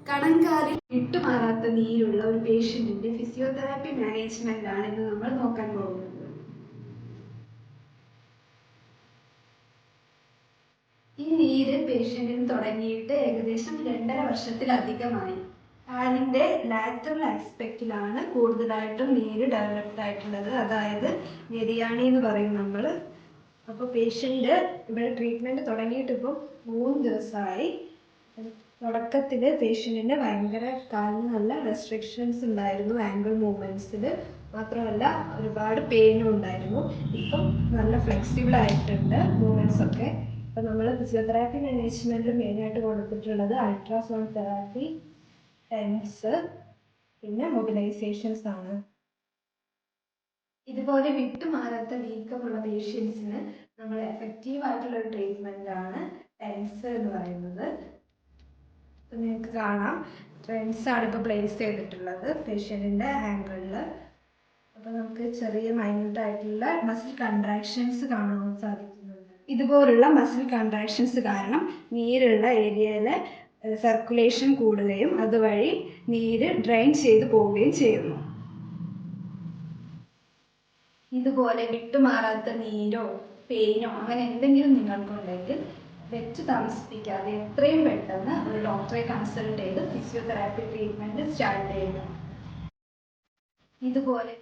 കണങ്കാലിൽ വിട്ടുമാറാത്ത നീരുള്ള ഒരു പേഷ്യന്റിന്റെ physiotherapy management ആണ് ഇന്ന് നമ്മൾ നോക്കാൻ പോകുന്നത്. ഈ നീര് പേഷ്യന്റിന് തുടങ്ങിയിട്ട് ഏകദേശം 2.5 വർഷത്തിലധികമായി. കാലിന്റെ ലാറ്ററൽ ആസ്പെക്റ്റിലാണ് കൂടുതലായിട്ടും നീര് ഡെവലപ്ഡ് ആയിട്ടുള്ളത്, അതായത് നെരിയാണി എന്ന് പറയും നമ്മൾ. അപ്പോൾ പേഷ്യന്റ് ഇവിടെ ട്രീറ്റ്മെന്റ് തുടങ്ങിയിട്ട് ഇപ്പോൾ 3 ദിവസമായി. തുടക്കത്തിൽ പേഷ്യന്റിന് ഭയങ്കര കാലിന് നല്ല റെസ്ട്രിക്ഷൻസ് ഉണ്ടായിരുന്നു, ആംഗിൾ മൂവ്മെന്റ്സിൽ മാത്രമല്ല ഒരുപാട് പെയിനും ഉണ്ടായിരുന്നു. ഇപ്പം നല്ല ഫ്ലെക്സിബിൾ ആയിട്ടുണ്ട് മൂവ്മെന്റ്സ് ഒക്കെ. അപ്പം നമ്മൾ ഫിസിയോതെറാപ്പി മാനേജ്മെന്റിൽ മെയിനായിട്ട് കൊടുത്തിട്ടുള്ളത് അൾട്രാസൗണ്ട് തെറാപ്പി, ടെൻസ്, പിന്നെ മൊബിലൈസേഷൻസ് ആണ്. ഇതുപോലെ വിട്ടുമാറാത്ത വീക്കമുള്ള പേഷ്യൻസിന് നമ്മൾ എഫക്റ്റീവ് ആയിട്ടുള്ള ഒരു ട്രീറ്റ്മെന്റ് ആണ് ടെൻസ് എന്ന് പറയുന്നത്. നിങ്ങൾക്ക് കാണാം, ടെൻസ് ആണ് ഇപ്പോൾ പ്ലേസ് ചെയ്തിട്ടുള്ളത് പേഷ്യന്റിന്റെ ആംഗിളിൽ. അപ്പോൾ നമുക്ക് ചെറിയ മൈന്യൂട്ട് ആയിട്ടുള്ള മസിൽ കൺട്രാക്ഷൻസ് കാണാൻ സാധിക്കുന്നുണ്ട്. ഇതുപോലുള്ള മസിൽ കൺട്രാക്ഷൻസ് കാരണം നീരുള്ള ഏരിയയിലെ സർക്കുലേഷൻ കൂടുകയും അതുവഴി നീര് ഡ്രെയിൻ ചെയ്തു പോവുകയും ചെയ്യുന്നു. ഇതുപോലെ വിട്ടുമാറാത്ത നീരോ പെയിനോ അങ്ങനെ എന്തെങ്കിലും നിങ്ങൾക്കുണ്ടെങ്കിൽ വെച്ച് താമസിപ്പിക്കാതെ എത്രയും പെട്ടെന്ന് ഒരു ഡോക്ടറെ കൺസൾട്ട് ചെയ്ത് ഫിസിയോതെറാപ്പി ട്രീറ്റ്മെന്റ് സ്റ്റാർട്ട് ചെയ്യുക. ഇതുപോലെ